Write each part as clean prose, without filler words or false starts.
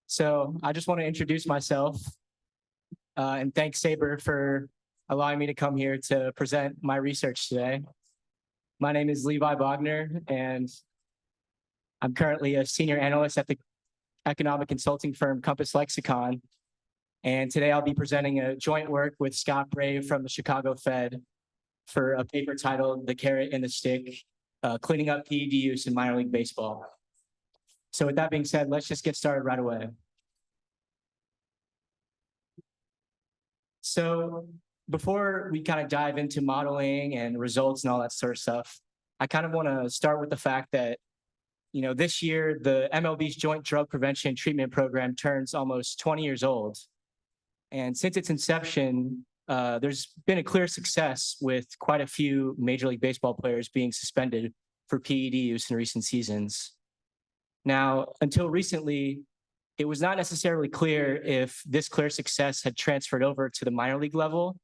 So I just want to introduce myself and thank SABR for allowing me to come here to present my research today. My name is Levi Bognar, and I'm currently a senior analyst at the economic consulting firm Compass Lexicon. And today I'll be presenting a joint work with Scott Brave from the Chicago Fed for a paper titled "The Carrot and the Stick, Cleaning Up PED Use in Minor League Baseball." So with that being said, let's just get started right away. So before we kind of dive into modeling and results and all that sort of stuff, I kind of want to start with the fact that, this year, the MLB's Joint Drug Prevention and Treatment Program turns almost 20 years old. And since its inception, there's been a clear success with quite a few Major League Baseball players being suspended for PED use in recent seasons. Now, until recently, it was not necessarily clear if this clear success had transferred over to the minor league level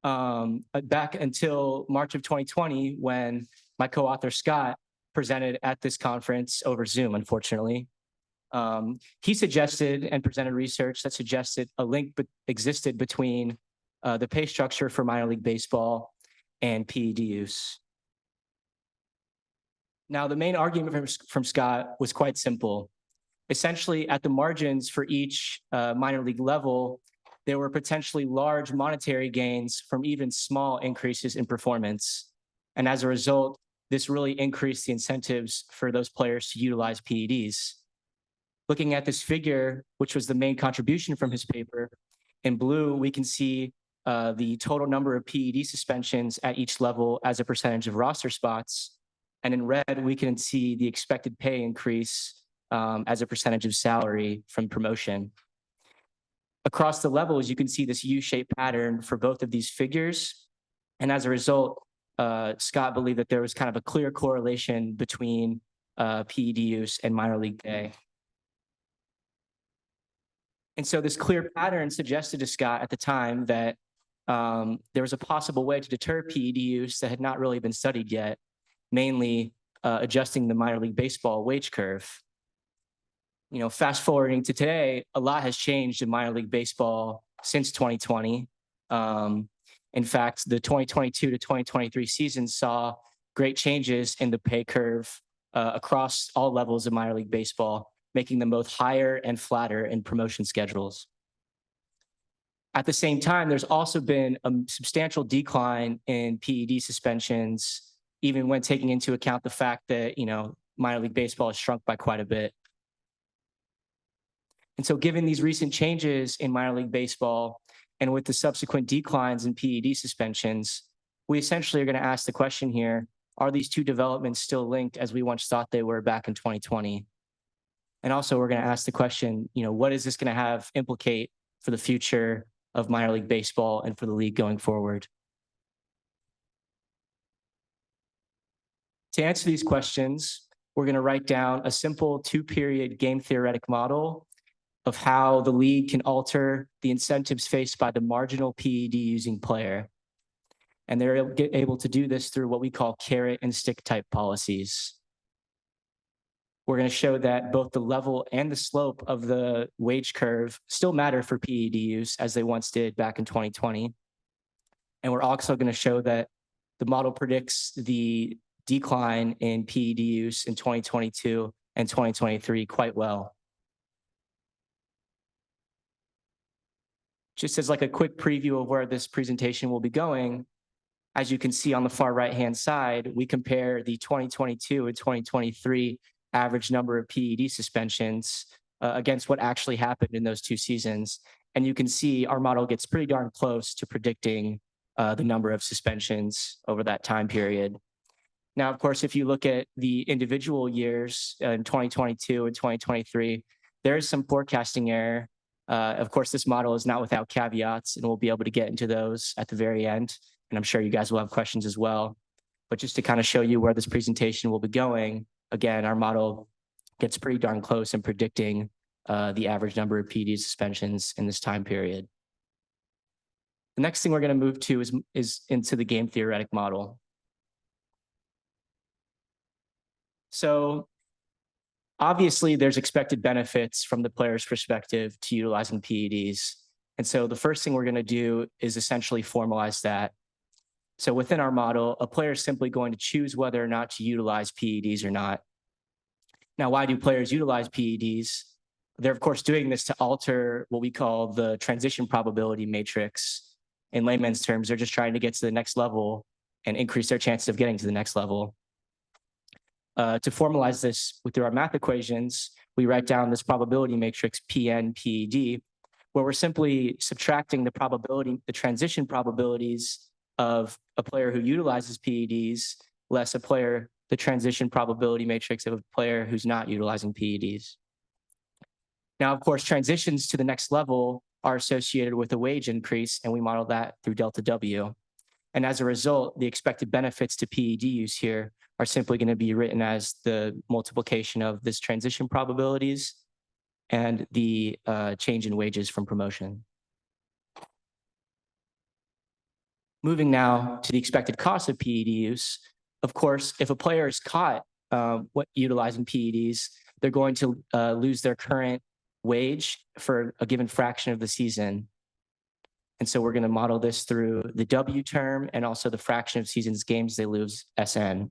back until March of 2020, when my co-author Scott presented at this conference over Zoom, unfortunately. He suggested and presented research that suggested a link existed between the pay structure for minor league baseball and PED use. Now, the main argument from Scott was quite simple. Essentially, at the margins for each minor league level, there were potentially large monetary gains from even small increases in performance. And as a result, this really increased the incentives for those players to utilize PEDs. Looking at this figure, which was the main contribution from his paper, in blue, we can see the total number of PED suspensions at each level as a percentage of roster spots. And in red, we can see the expected pay increase as a percentage of salary from promotion. Across the levels, you can see this U-shaped pattern for both of these figures. And as a result, Scott believed that there was kind of a clear correlation between PED use and minor league pay. And so this clear pattern suggested to Scott at the time that there was a possible way to deter PED use that had not really been studied yet, mainly adjusting the minor league baseball wage curve. Fast forwarding to today, a lot has changed in minor league baseball since 2020. In fact, the 2022 to 2023 season saw great changes in the pay curve across all levels of minor league baseball, making them both higher and flatter in promotion schedules. At the same time, there's also been a substantial decline in PED suspensions, even when taking into account the fact that, minor league baseball has shrunk by quite a bit. And so given these recent changes in minor league baseball and with the subsequent declines in PED suspensions, we essentially are going to ask the question here, are these two developments still linked as we once thought they were back in 2020? And also we're going to ask the question, what is this going to implicate for the future of minor league baseball and for the league going forward? To answer these questions, we're going to write down a simple two-period game theoretic model of how the league can alter the incentives faced by the marginal PED using player. And they're able to do this through what we call carrot and stick type policies. We're going to show that both the level and the slope of the wage curve still matter for PED use as they once did back in 2020. And we're also going to show that the model predicts the decline in PED use in 2022 and 2023 quite well. Just as like a quick preview of where this presentation will be going, as you can see on the far right-hand side, we compare the 2022 and 2023 average number of PED suspensions against what actually happened in those two seasons. And you can see our model gets pretty darn close to predicting the number of suspensions over that time period. Now, of course, if you look at the individual years in 2022 and 2023, there is some forecasting error. Of course, this model is not without caveats, and we'll be able to get into those at the very end. And I'm sure you guys will have questions as well. But just to kind of show you where this presentation will be going, again, our model gets pretty darn close in predicting the average number of PED suspensions in this time period. The next thing we're going to move to is into the game theoretic model. So Obviously, there's expected benefits from the player's perspective to utilizing PEDs. And so the first thing we're going to do is essentially formalize that. So within our model, a player is simply going to choose whether or not to utilize PEDs or not. Now, why do players utilize PEDs? They're, of course, doing this to alter what we call the transition probability matrix. In layman's terms, they're just trying to get to the next level and increase their chances of getting to the next level. To formalize this through our math equations, we write down this probability matrix PN PED, where we're simply subtracting the transition probabilities of a player who utilizes PEDs less the transition probability matrix of a player who's not utilizing PEDs. Now, of course, transitions to the next level are associated with a wage increase, and we model that through delta W. And as a result, the expected benefits to PED use here are simply going to be written as the multiplication of this transition probabilities and the change in wages from promotion. Moving now to the expected cost of PED use. Of course, if a player is caught utilizing PEDs, they're going to lose their current wage for a given fraction of the season. And so we're going to model this through the W term and also the fraction of season's games they lose, SN.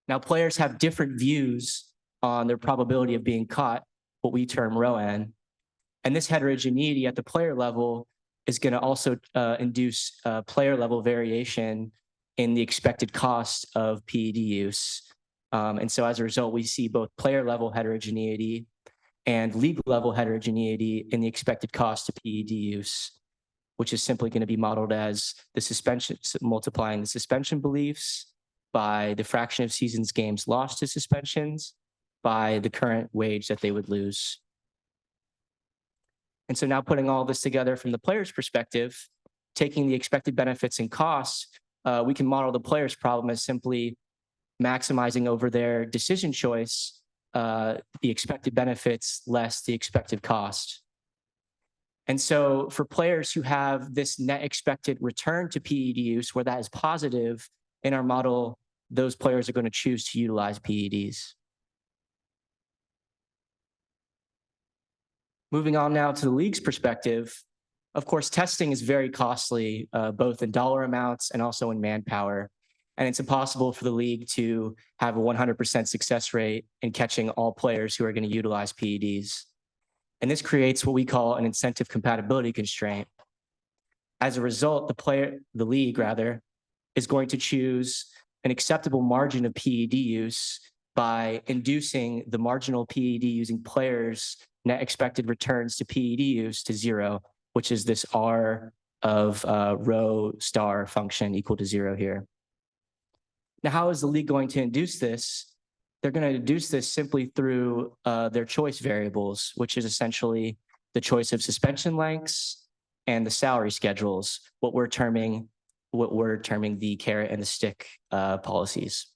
Now, players have different views on their probability of being caught, what we term rho n. And this heterogeneity at the player level is going to also induce player level variation in the expected cost of PED use. And so as a result, we see both player level heterogeneity and league level heterogeneity in the expected cost of PED use, which is simply going to be modeled as the suspension, multiplying the suspension beliefs by the fraction of seasons games lost to suspensions by the current wage that they would lose. And so now putting all this together from the player's perspective, taking the expected benefits and costs, we can model the player's problem as simply maximizing over their decision choice, the expected benefits less the expected cost. And so for players who have this net expected return to PED use, where that is positive in our model, those players are going to choose to utilize PEDs. Moving on now to the league's perspective, of course, testing is very costly, both in dollar amounts and also in manpower. And it's impossible for the league to have a 100% success rate in catching all players who are going to utilize PEDs. And this creates what we call an incentive compatibility constraint. As a result, the league is going to choose an acceptable margin of PED use by inducing the marginal PED using players' net expected returns to PED use to 0, which is this R of rho star function equal to 0 here. Now, how is the league going to induce this? They're going to induce this simply through their choice variables, which is essentially the choice of suspension lengths and the salary schedules, what we're terming the carrot and the stick policies.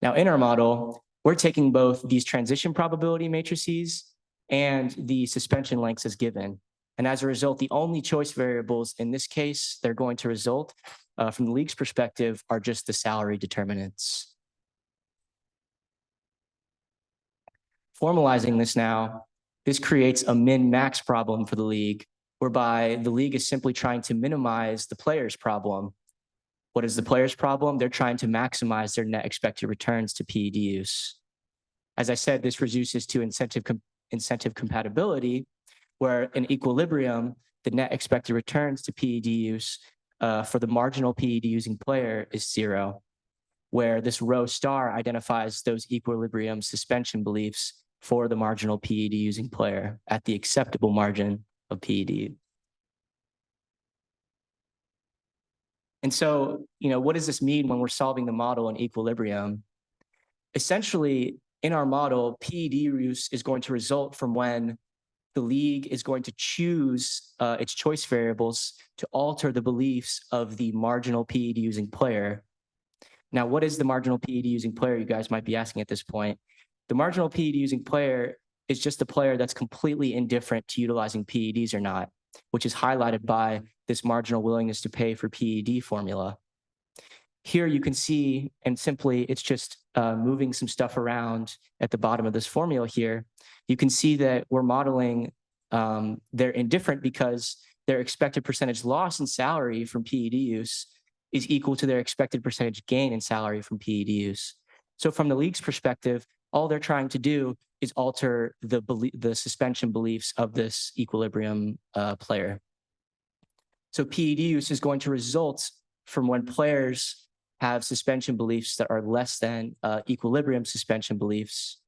Now, in our model, we're taking both these transition probability matrices and the suspension lengths as given. And as a result, the only choice variables in this case they're going to result from the league's perspective are just the salary determinants. Formalizing this now, this creates a min-max problem for the league, whereby the league is simply trying to minimize the player's problem. What is the player's problem? They're trying to maximize their net expected returns to PED use. As I said, this reduces to incentive compatibility, where in equilibrium, the net expected returns to PED use for the marginal PED using player is 0, where this rho star identifies those equilibrium suspension beliefs for the marginal PED using player at the acceptable margin of PED. And so, what does this mean when we're solving the model in equilibrium? Essentially, in our model, PED use is going to result from when the league is going to choose its choice variables to alter the beliefs of the marginal PED using player. Now, what is the marginal PED using player, you guys might be asking at this point? The marginal PED using player is just a player that's completely indifferent to utilizing PEDs or not, which is highlighted by this marginal willingness to pay for PED formula. Here you can see, and simply it's just moving some stuff around at the bottom of this formula here. You can see that we're modeling, they're indifferent because their expected percentage loss in salary from PED use is equal to their expected percentage gain in salary from PED use. So from the league's perspective, all they're trying to do is alter the suspension beliefs of this equilibrium player. So PED use is going to result from when players have suspension beliefs that are less than equilibrium suspension beliefs,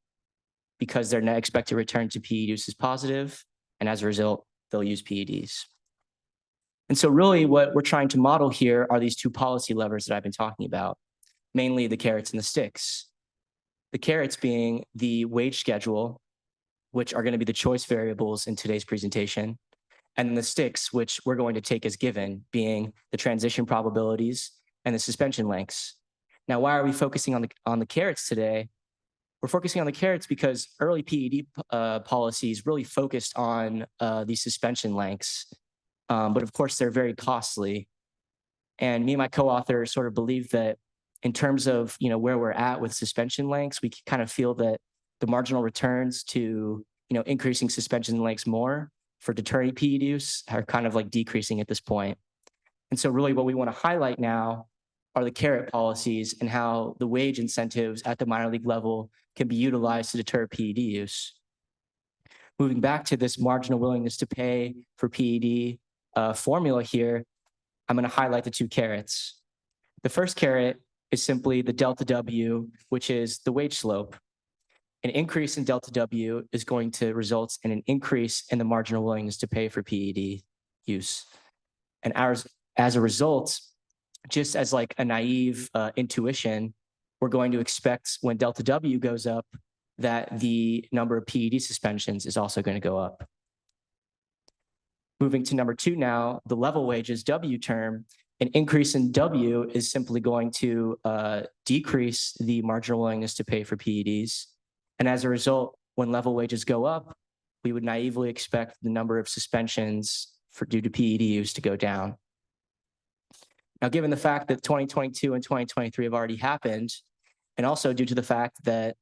because their net expected return to PED use is positive, and as a result, they'll use PEDs. And so really what we're trying to model here are these two policy levers that I've been talking about, mainly the carrots and the sticks. The carrots being the wage schedule, which are going to be the choice variables in today's presentation, and then the sticks, which we're going to take as given, being the transition probabilities and the suspension lengths. Now, why are we focusing on the carrots today? We're focusing on the carrots because early PED policies really focused on these suspension lengths, but of course they're very costly. And me and my co-author sort of believe that in terms of where we're at with suspension lengths, we kind of feel that the marginal returns to increasing suspension lengths more for deterring PED use are kind of like decreasing at this point. And so really what we want to highlight now are the carrot policies and how the wage incentives at the minor league level can be utilized to deter PED use. Moving back to this marginal willingness to pay for PED formula here, I'm going to highlight the two carrots. The first carrot is simply the delta W, which is the wage slope. An increase in delta W is going to result in an increase in the marginal willingness to pay for PED use. And as a result, just as like a naive intuition, we're going to expect when delta W goes up that the number of PED suspensions is also going to go up. Moving to number two now, the level wages W term, an increase in W is simply going to decrease the marginal willingness to pay for PEDs. And as a result, when level wages go up, we would naively expect the number of suspensions due to PED use to go down. Now, given the fact that 2022 and 2023 have already happened, and also due to the fact that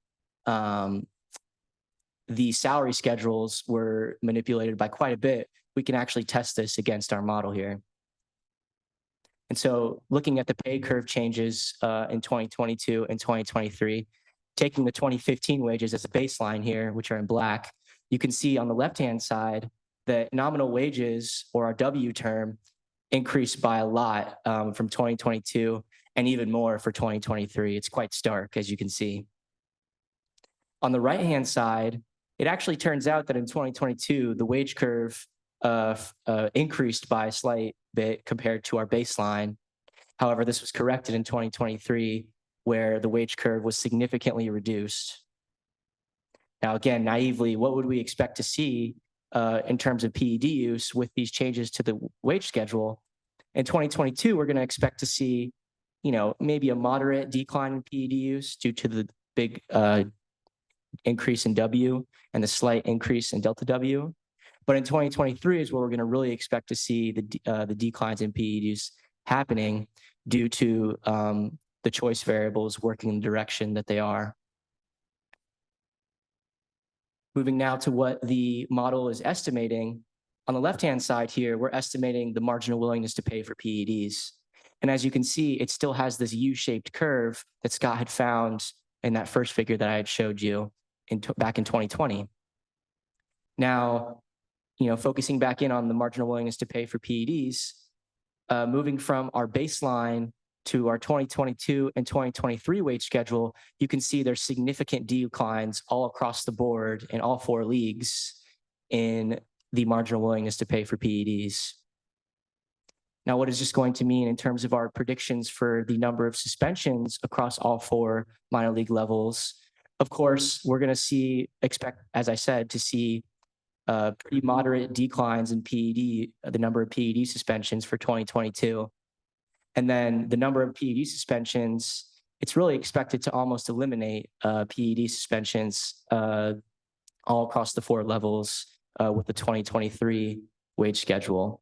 the salary schedules were manipulated by quite a bit, we can actually test this against our model here. And so looking at the pay curve changes in 2022 and 2023, taking the 2015 wages as a baseline here, which are in black, you can see on the left-hand side that nominal wages, or our W term, increased by a lot from 2022 and even more for 2023. It's quite stark, as you can see. On the right-hand side, it actually turns out that in 2022, the wage curve increased by a slight bit compared to our baseline. However, this was corrected in 2023, where the wage curve was significantly reduced. Now, again, naively, what would we expect to see in terms of PED use with these changes to the wage schedule? In 2022, we're going to expect to see, maybe a moderate decline in PED use due to the big increase in W and the slight increase in delta W. But in 2023 is where we're going to really expect to see the declines in PED use happening due to the choice variables working in the direction that they are. Moving now to what the model is estimating. On the left-hand side here, we're estimating the marginal willingness to pay for PEDs. And as you can see, it still has this U-shaped curve that Scott had found in that first figure that I had showed you back in 2020. Now, focusing back in on the marginal willingness to pay for PEDs, moving from our baseline to our 2022 and 2023 wage schedule, you can see there's significant declines all across the board in all four leagues in the marginal willingness to pay for PEDs. Now, what is this going to mean in terms of our predictions for the number of suspensions across all four minor league levels? Of course, we're going to expect, as I said, to see pretty moderate declines in PED, the number of PED suspensions for 2022. And then the number of PED suspensions, it's really expected to almost eliminate PED suspensions all across the four levels with the 2023 wage schedule.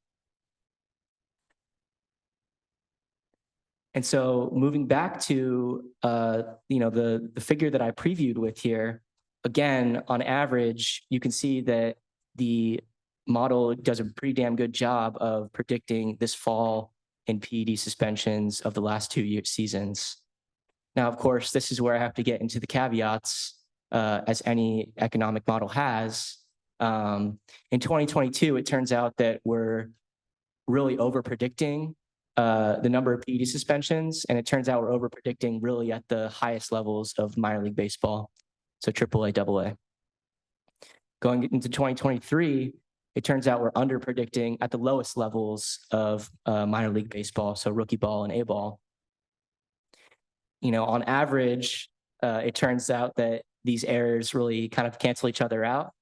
And so moving back to the figure that I previewed with here, again, on average, you can see that the model does a pretty damn good job of predicting this fall in PED suspensions of the last 2 seasons. Now, of course, this is where I have to get into the caveats, as any economic model has. In 2022, it turns out that we're really over predicting the number of PED suspensions, and it turns out we're over predicting really at the highest levels of minor league baseball, so AAA, AA. Going into 2023, it turns out we're under predicting at the lowest levels of minor league baseball, so rookie ball and A ball. On average, it turns out that these errors really kind of cancel each other out.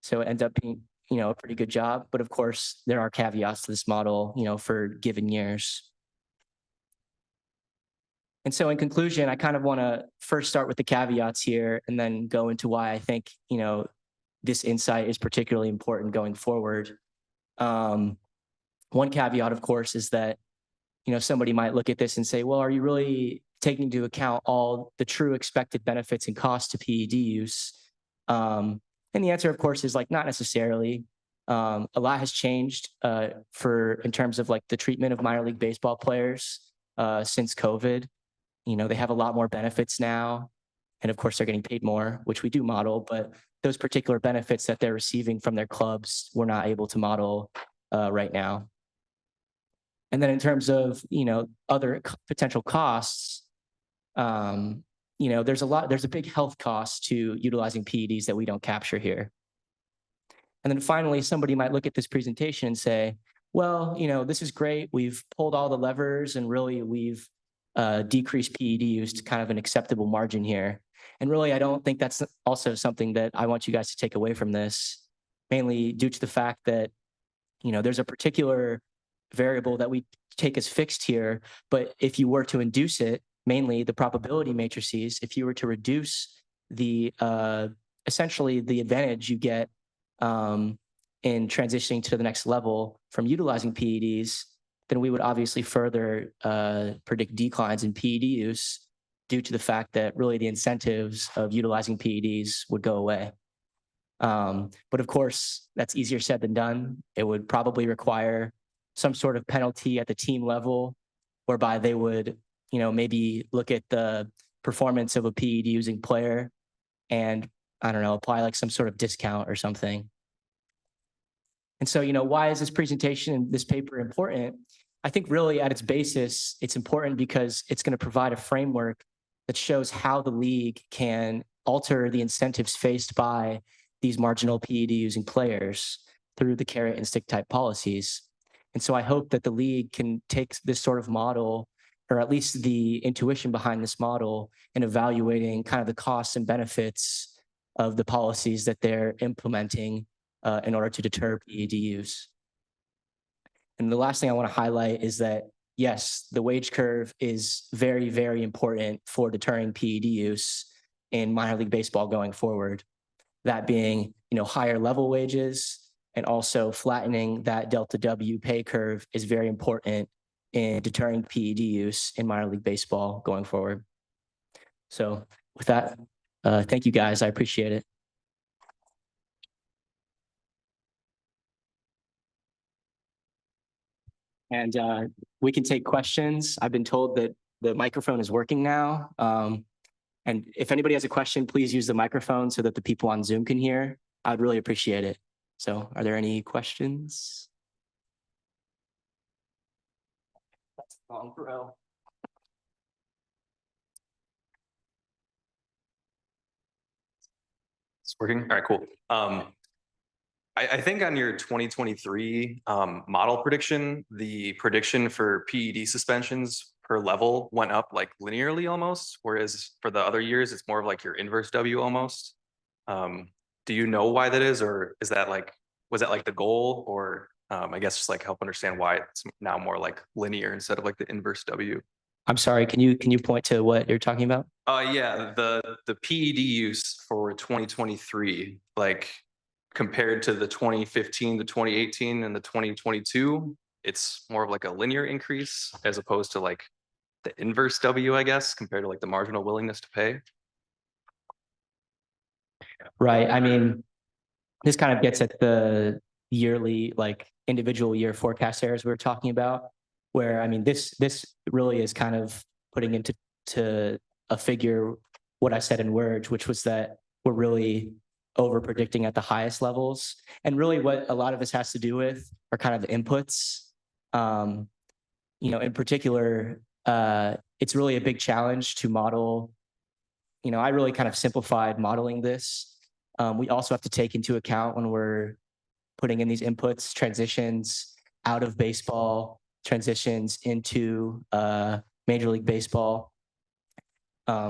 So it ends up being, a pretty good job. But of course, there are caveats to this model, for given years. And so in conclusion, I kind of want to first start with the caveats here and then go into why I think, this insight is particularly important going forward. One caveat, of course, is that, somebody might look at this and say, well, are you really taking into account all the true expected benefits and costs to PED use? And the answer, of course, is like not necessarily. A lot has changed in terms of like the treatment of minor league baseball players since COVID. They have a lot more benefits now. And of course, they're getting paid more, which we do model, but those particular benefits that they're receiving from their clubs, we're not able to model right now. And then in terms of, other potential costs, there's a big health cost to utilizing PEDs that we don't capture here. And then finally, somebody might look at this presentation and say, well, this is great. We've pulled all the levers and really we've decreased PED use to kind of an acceptable margin here. And really, I don't think that's also something that I want you guys to take away from this, mainly due to the fact that, there's a particular variable that we take as fixed here, but if you were to induce it, mainly the probability matrices, if you were to reduce the essentially the advantage you get in transitioning to the next level from utilizing PEDs, then we would obviously further predict declines in PED use due to the fact that really the incentives of utilizing PEDs would go away. But of course, that's easier said than done. It would probably require some sort of penalty at the team level, whereby they would, maybe look at the performance of a PED using player and, I don't know, apply like some sort of discount or something. And so, why is this presentation and this paper important? I think really at its basis, it's important because it's going to provide a framework that shows how the league can alter the incentives faced by these marginal PED using players through the carrot and stick type policies. And so I hope that the league can take this sort of model, or at least the intuition behind this model, in evaluating kind of the costs and benefits of the policies that they're implementing in order to deter PED use. And the last thing I want to highlight is that, yes, the wage curve is very, very important for deterring PED use in minor league baseball going forward. That being, higher level wages, and also flattening that delta W pay curve is very important in deterring PED use in minor league baseball going forward. So with that, thank you guys. I appreciate it. And we can take questions. I've been told that the microphone is working now. And if anybody has a question, please use the microphone so that the people on Zoom can hear. I'd really appreciate it. So are there any questions? That's a long row. It's working. All right, cool. I think on your 2023 model prediction, the prediction for PED suspensions per level went up like linearly almost, whereas for the other years, it's more of like your inverse W almost. Do you know why that is, or is that like, was that like the goal, or I guess just like help understand why it's now more like linear instead of like the inverse W? I'm sorry, can you point to what you're talking about? Yeah, the PED use for 2023, like compared to the 2015, the 2018, and the 2022, it's more of like a linear increase as opposed to like inverse W, I guess, compared to like the marginal willingness to pay. Right. I mean, this kind of gets at the yearly, like individual year forecast errors we were talking about, where I mean, this really is kind of putting into a figure what I said in words, which was that we're really over predicting at the highest levels. And really what a lot of this has to do with are kind of the inputs. In particular, it's really a big challenge to model. I really kind of simplified modeling this. We also have to take into account when we're putting in these inputs, transitions out of baseball, transitions into Major League Baseball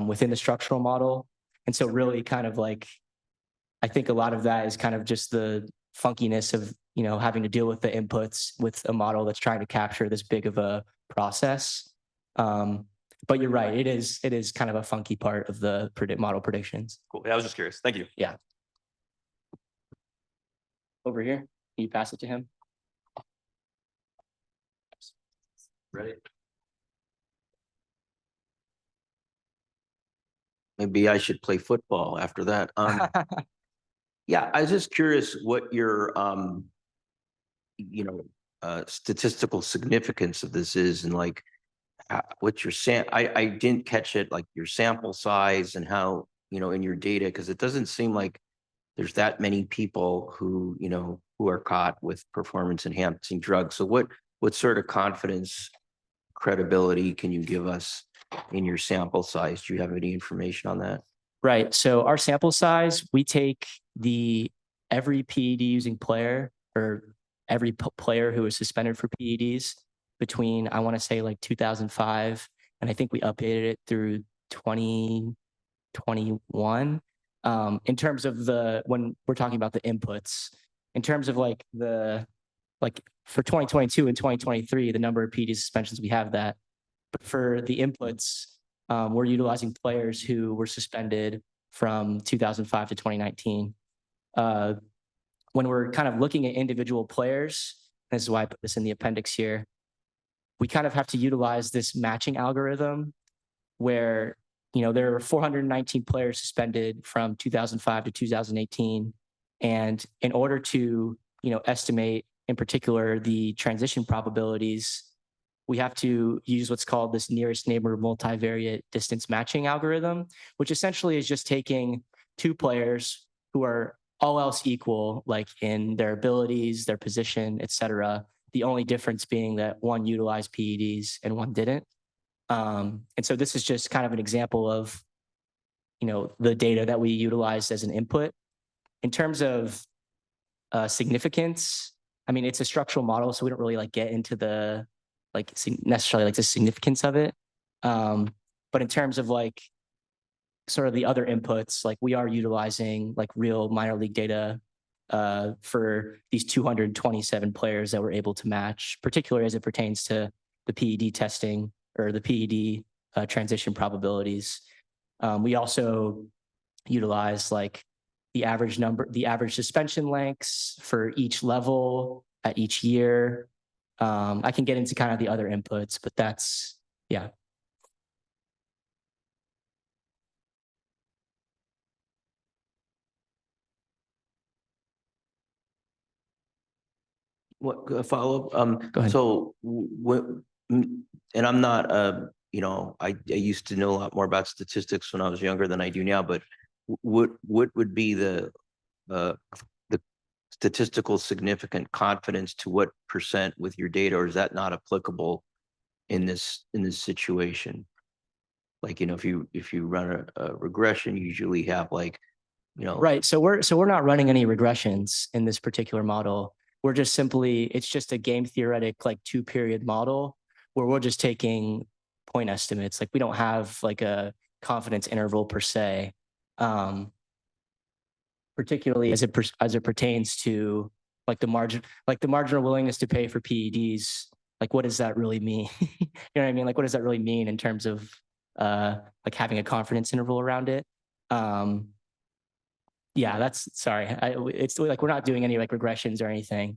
within the structural model. And so really kind of like, I think a lot of that is kind of just the funkiness of, having to deal with the inputs with a model that's trying to capture this big of a process. But you're right, it is kind of a funky part of the model predictions. Cool. Yeah, I was just curious. Thank you. Yeah. Over here, can you pass it to him? Ready? Maybe I should play football after that. Yeah, I was just curious what your statistical significance of this is, and like what's your I didn't catch it, like your sample size and how, in your data, because it doesn't seem like there's that many people who are caught with performance enhancing drugs. So what sort of confidence, credibility can you give us in your sample size? Do you have any information on that? Right. So our sample size, we take every PED using player, or every player who was suspended for PEDs between, I want to say, like 2005, and I think we updated it through 2021. In terms of when we're talking about the inputs, in terms of like for 2022 and 2023, the number of PED suspensions, we have that. But for the inputs, we're utilizing players who were suspended from 2005 to 2019. When we're kind of looking at individual players, this is why I put this in the appendix here, we kind of have to utilize this matching algorithm where, there are 419 players suspended from 2005 to 2018. And in order to, estimate in particular the transition probabilities, we have to use what's called this nearest neighbor multivariate distance matching algorithm, which essentially is just taking two players who are all else equal, like in their abilities, their position, et cetera. The only difference being that one utilized PEDs and one didn't. And so this is just kind of an example of, the data that we utilized as an input. In terms of significance, I mean, it's a structural model, so we don't really get into the necessarily the significance of it. But in terms of sort of the other inputs, we are utilizing real minor league data for these 227 players that we're able to match, particularly as it pertains to the PED testing or the PED transition probabilities. We also utilize the average suspension lengths for each level at each year. I can get into kind of the other inputs, but that's, yeah. What follow up? Go ahead. So and I'm not I used to know a lot more about statistics when I was younger than I do now, but what would be the statistical significant confidence to what percent with your data, or is that not applicable in this situation? If you run a regression, you usually have Right. So we're not running any regressions in this particular model. We're just it's just a game theoretic 2-period model where we're just taking point estimates. We don't have a confidence interval per se. Particularly as it pertains to the marginal willingness to pay for PEDs. What does that really mean? You know what I mean? What does that really mean in terms of having a confidence interval around it? Yeah, sorry. It's we're not doing any regressions or anything.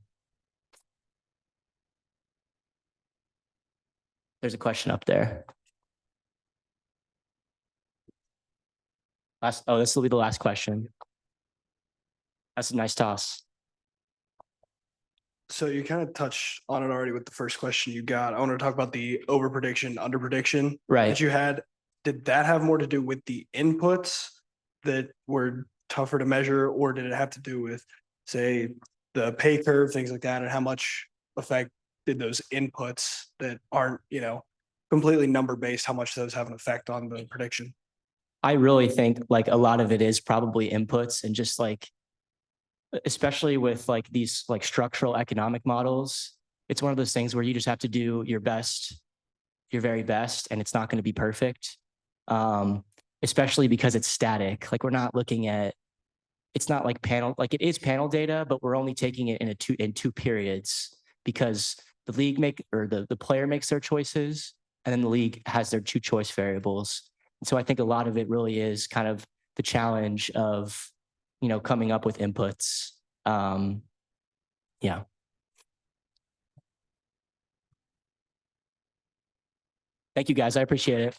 There's a question up there. This will be the last question. That's a nice toss. So you kind of touched on it already with the first question you got. I want to talk about the over prediction, under prediction Right. that you had. Did that have more to do with the inputs that were tougher to measure, or did it have to do with, say, the pay curve, things like that, and how much effect did those inputs that aren't, completely number based, how much those have an effect on the prediction? I really think like a lot of it is probably inputs and just like, especially with like these like structural economic models, it's one of those things where you just have to do your best, your very best, and it's not going to be perfect. Especially because it's static. Like we're not looking at, it's not like panel, like it is panel data, but we're only taking it in two periods because the league the player makes their choices and then the league has their two choice variables. And so I think a lot of it really is kind of the challenge of, coming up with inputs. Yeah. Thank you guys. I appreciate it.